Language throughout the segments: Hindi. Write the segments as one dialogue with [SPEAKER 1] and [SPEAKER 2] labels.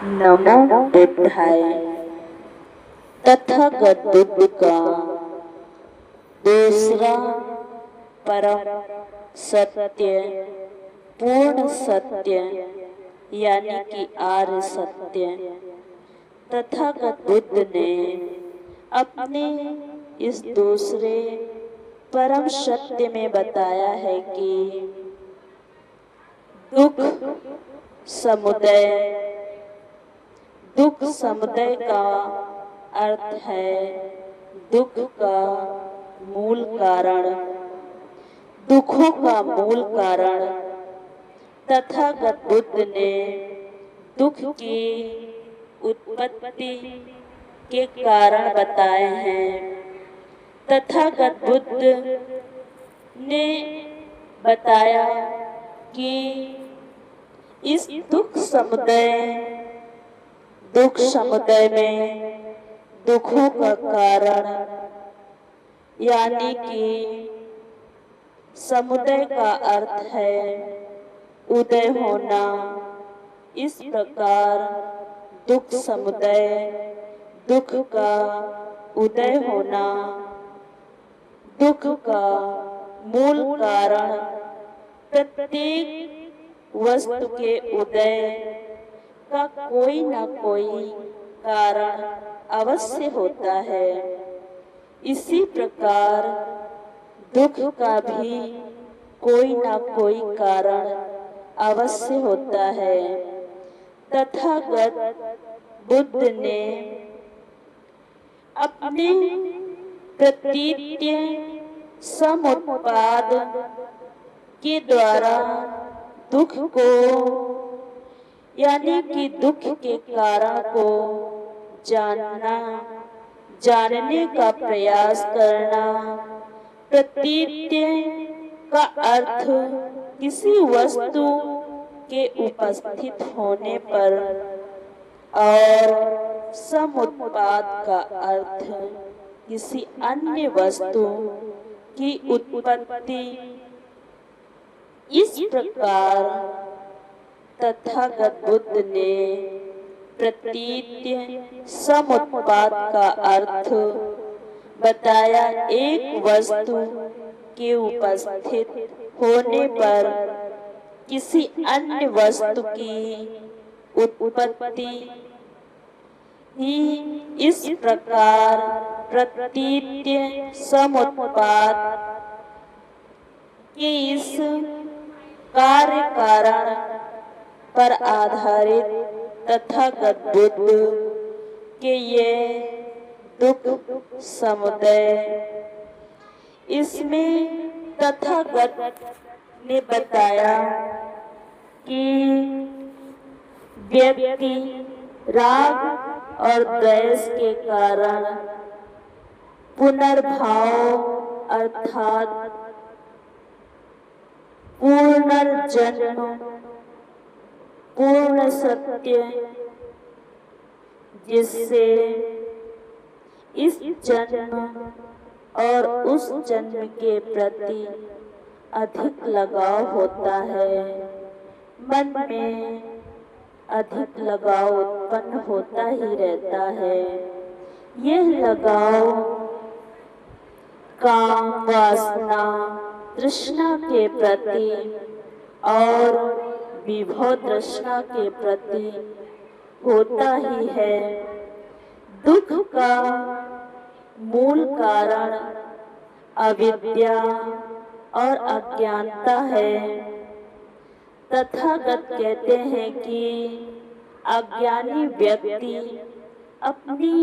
[SPEAKER 1] नमो बुद्धाय। तथागत बुद्ध का दूसरा परम सत्य, पूर्ण सत्य यानी कि आर्य सत्य, तथागत बुद्ध ने अपने इस दूसरे परम सत्य में बताया है कि दुख समुदय का अर्थ है दुख का मूल कारण, दुखों का मूल कारण। तथागत बुद्ध ने दुख की उत्पत्ति के कारण बताए हैं। तथागत बुद्ध ने बताया कि इस दुख समुदय में दुखों का कारण यानी कि समुदय का अर्थ है उदय होना। इस प्रकार दुख समुदय, दुख का उदय होना, दुख का मूल कारण, प्रत्येक वस्तु के उदय का कोई न कोई कारण अवश्य होता है। इसी प्रकार दुख का भी कोई न कोई कारण अवश्य होता है। तथागत बुद्ध ने अपने प्रतीत्य समुत्पाद के द्वारा दुख को यानी कि दुख के कारण को जानने का प्रयास करना। प्रतीत्य का अर्थ किसी वस्तु के उपस्थित होने पर और समुत्पाद का अर्थ किसी अन्य वस्तु की उत्पत्ति। इस प्रकार तथागत बुद्ध ने प्रतीत्य समुत्पाद का अर्थ बताया एक वस्तु के उपस्थित होने पर किसी अन्य वस्तु की उत्पत्ति ही। इस प्रकार प्रतीत्य समुत्पाद के इस कार्य कारण पर आधारित तथागत बुद्ध के ये दुख समुदय, इसमें तथागत ने बताया कि व्यक्ति राग और द्वेष के कारण पुनर्भाव अर्थात पुनर्जन्म, पूर्ण सत्य, जिससे इस जन्म और उस जन्म के प्रति अधिक लगाव होता है। मन में अधिक लगाव उत्पन्न होता ही रहता है। यह लगाव काम, वासना, तृष्णा के प्रति और विभव तृष्णा के प्रति होता ही है। दुख का मूल कारण अविद्या और अज्ञानता है। तथागत कहते हैं कि अज्ञानी व्यक्ति अपनी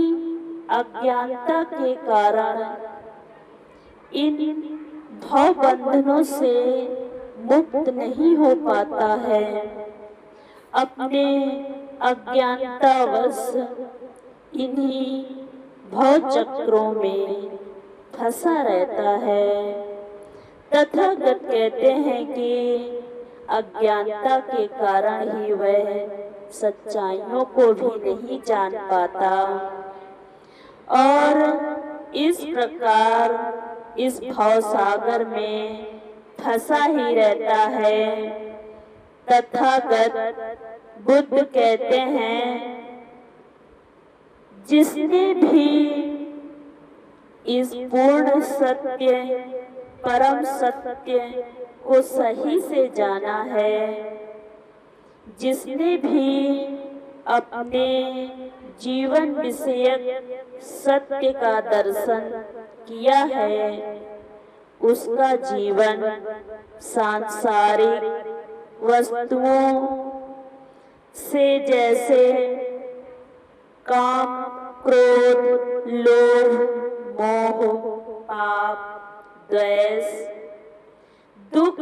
[SPEAKER 1] अज्ञानता के कारण इन भव बंधनों से मुक्त नहीं हो पाता है। अपने अज्ञानतावश इन्हीं भव चक्रों में फंसा रहता है। तथागत कहते हैं कि अज्ञानता के कारण ही वह सच्चाइयों को भी नहीं जान पाता और इस प्रकार इस भव सागर में फंसा ही रहता है। तथागत बुद्ध कहते हैं जिसने भी इस पूर्ण सत्य, परम सत्य को सही से जाना है, जिसने भी अपने जीवन विषयक सत्य का दर्शन किया है, उसका जीवन सांसारिक वस्तुओं से जैसे काम, क्रोध, लोभ, मोह, पाप, द्वेष, दुख,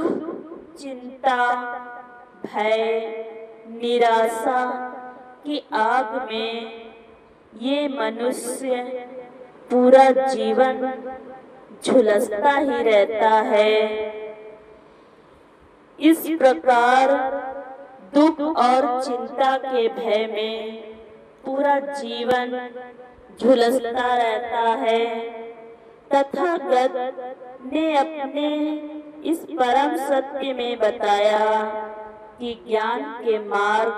[SPEAKER 1] चिंता, भय, निराशा की आग में ये मनुष्य पूरा जीवन झुलसता ही रहता है। इस प्रकार दुख और चिंता के भय में पूरा जीवन झुलसता रहता है। तथागत ने अपने इस परम सत्य में बताया कि ज्ञान के मार्ग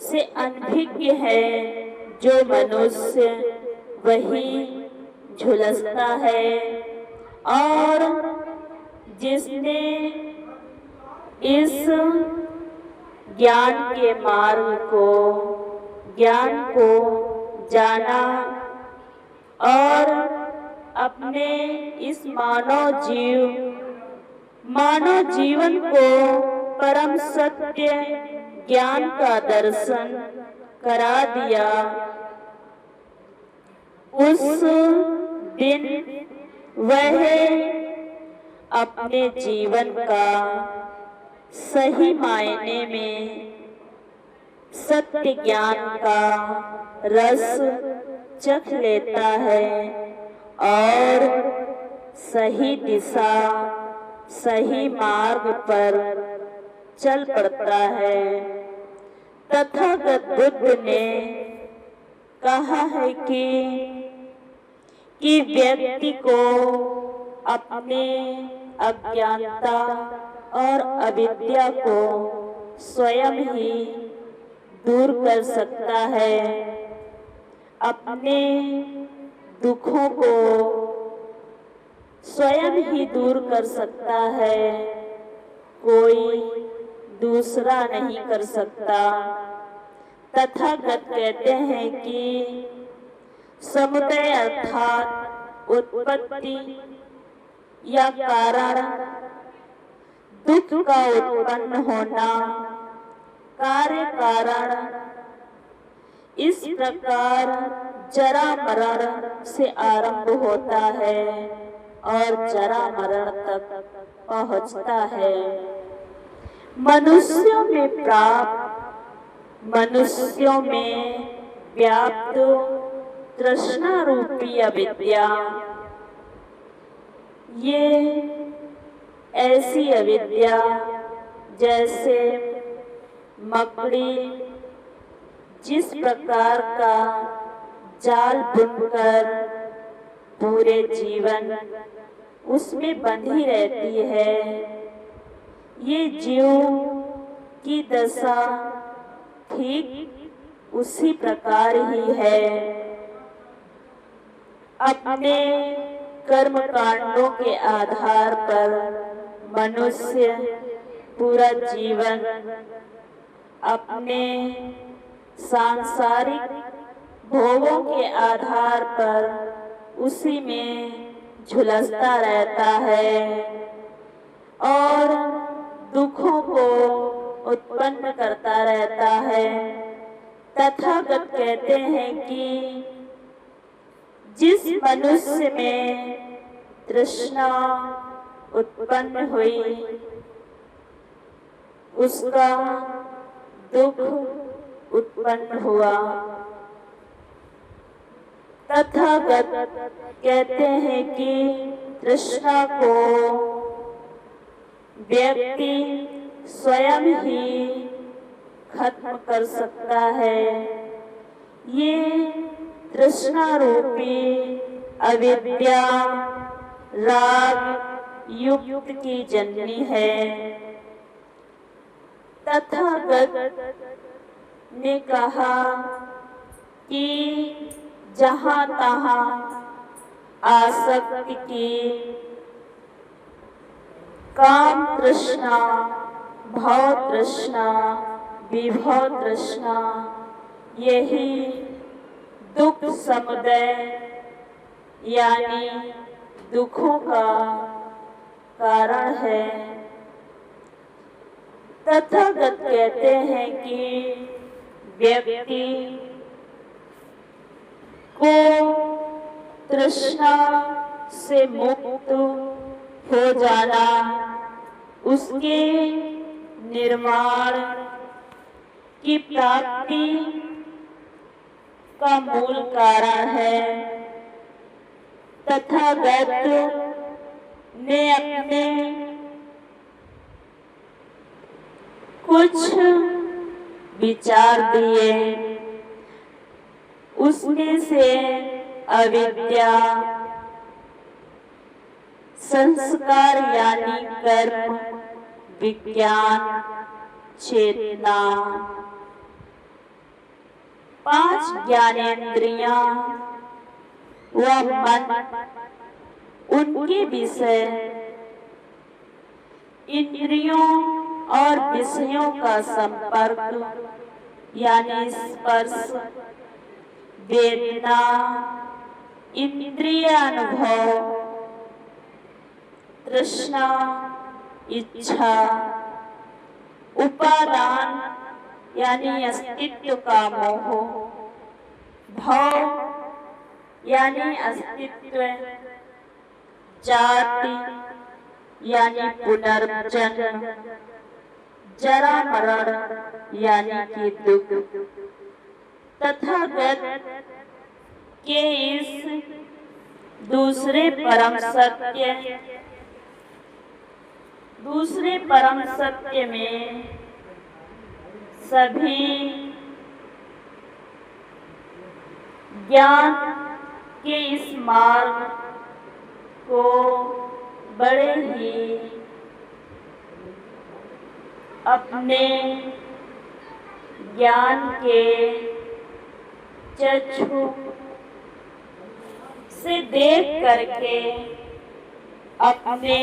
[SPEAKER 1] से अनभिज्ञ है जो मनुष्य, वही झुलसता है। और जिसने इस ज्ञान के मार्ग को, ज्ञान को जाना और अपने इस मानव जीवन को परम सत्य ज्ञान का दर्शन करा दिया, उस दिन वह अपने जीवन का सही मायने में सत्य ज्ञान का रस चख लेता है और सही दिशा, सही मार्ग पर चल पड़ता है। तथागत बुद्ध ने कहा है कि व्यक्ति को अपने अज्ञानता और अविद्या को स्वयं ही दूर कर सकता है, अपने दुखों को स्वयं ही दूर कर सकता है, कोई दूसरा नहीं कर सकता। तथागत कहते हैं कि समुदय अर्थात उत्पत्ति या कारण, दुख का उत्पन्न होना, कार्य कारण, इस प्रकार जरा मरण से आरंभ होता है और जरा मरण तक पहुंचता है। मनुष्यों में प्राप्त, मनुष्यों में व्याप्त तृष्णा रूपी अविद्या, ये ऐसी अविद्या जैसे मकड़ी जिस प्रकार का जाल बुनकर पूरे जीवन उसमें बंधी रहती है, ये जीव की दशा ठीक उसी प्रकार ही है। अपने कर्म कांडों के आधार पर मनुष्य पूरा जीवन अपने सांसारिक भोगों के आधार पर उसी में झुलसता रहता है और दुखों को उत्पन्न करता रहता है। तथागत कहते हैं कि जिस मनुष्य में तृष्णा उत्पन्न हुई, उसका दुख उत्पन्न हुआ। तथागत कहते हैं कि तृष्णा को व्यक्ति स्वयं ही खत्म कर सकता है। ये तृष्णा रूपी अविद्या राग युक्त की जननी है। तथागत ने कहा कि जहाँ तहाँ आसक्ति की, काम तृष्णा, भव तृष्णा, विभव तृष्णा, यही दुख समुदय यानी दुखों का कारण है। तथागत कहते हैं कि व्यक्ति को तृष्णा से मुक्त हो जाना उसके निर्माण की प्राप्ति का मूल कारण है। तथागत ने अपने कुछ विचार दिए, उसमें से अविद्या, संस्कार यानी कर्म, विज्ञान, चेतना, 5 ज्ञानेंद्रियां व मन, उनके विषय, इंद्रियों और विषयों का संपर्क यानी स्पर्श, वेदना, इंद्रिय अनुभव, तृष्णा, इच्छा, उपादान यानी अस्तित्व का मोह, भव यानी अस्तित्व, जाति यानी पुनर्जन्म, जरा मरण यानी कि दुख। तथागत के इस दूसरे परम सत्य में सभी ज्ञान के इस मार्ग को बड़े ही अपने ज्ञान के चक्षु से देख करके अपने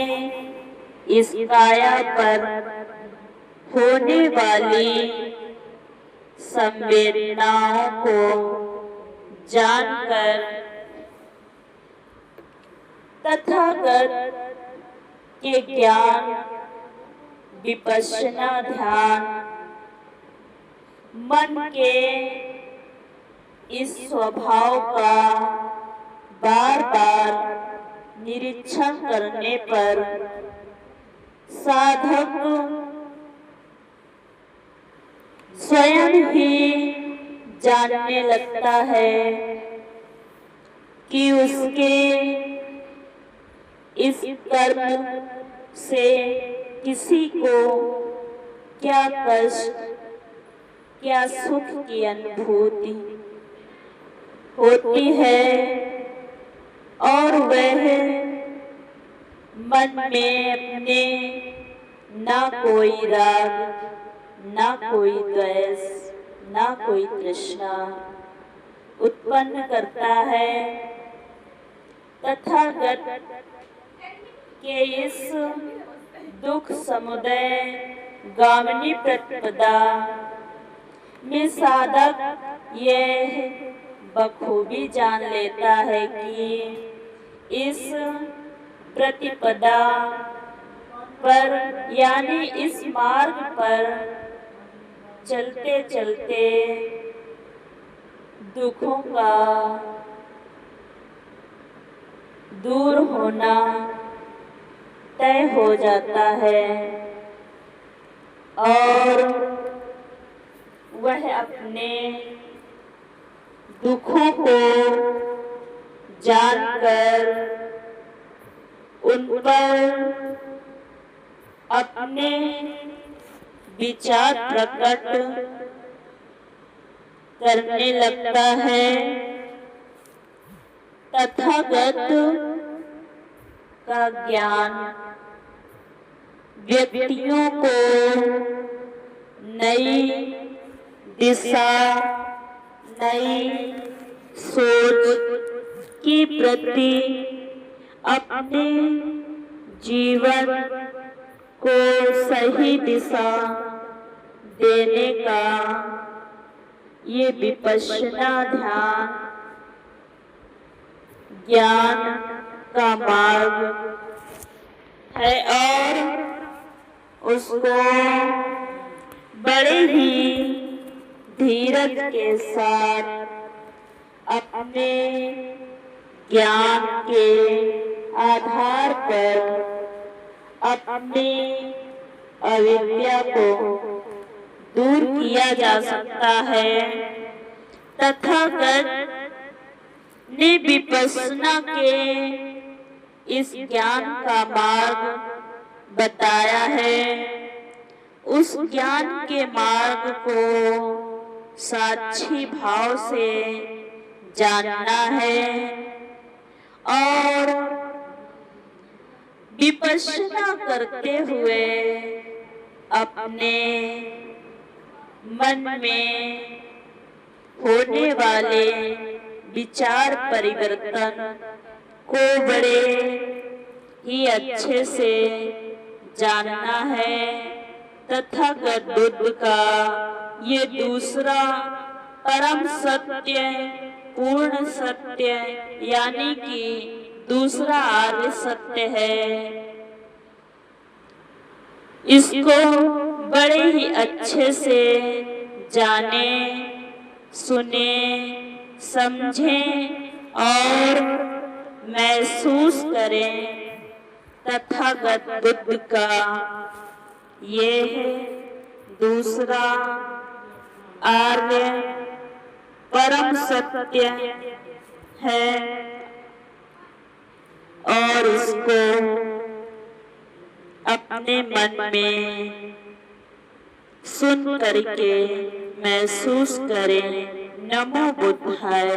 [SPEAKER 1] इस काया पर होने वाली संवेदनाओं को जानकर तथागत के ज्ञान, विपश्यना ध्यान, मन के इस स्वभाव का बार बार निरीक्षण करने पर साधक स्वयं ही जानने लगता है कि उसके इस कर्म से किसी को क्या कष्ट, क्या सुख की अनुभूति होती है और वह मन में अपने ना कोई राग, ना कोई द्वेष, ना कोई तृष्णा उत्पन्न करता है। तथागत के इस दुख समुदय गामिनी प्रतिपदा में साधक यह बखूबी जान लेता है कि इस प्रतिपदा पर यानी इस मार्ग पर चलते चलते दुखों का दूर होना तय हो जाता है और वह अपने दुखों को जानकर उन पर अपने विचार प्रकट करने लगता है। तथागत का ज्ञान व्यक्तियों को नई दिशा, नई सोच के प्रति अपने जीवन को सही दिशा देने का ये विपश्यना ध्यान ज्ञान का मार्ग है और उसको बड़े ही धीरज के साथ अपने ज्ञान के आधार पर अपनी अविद्या को दूर किया जा सकता है। तथागत ने विपश्यना के इस ज्ञान का मार्ग बताया है। उस ज्ञान के मार्ग को साक्षी भाव से जानना है और विपश्यना करते हुए अपने मन में होने वाले विचार परिवर्तन को बड़े ही अच्छे से जानना है। तथागत बुद्ध का ये दूसरा परम सत्य पूर्ण सत्य यानी कि दूसरा आर्य सत्य है। इसको बड़े ही अच्छे से जाने सुने समझें और महसूस करें। तथागत बुद्ध का ये दूसरा आर्य परम सत्य है और इसको अपने मन में सुन करके महसूस करें। नमो बुद्धाय।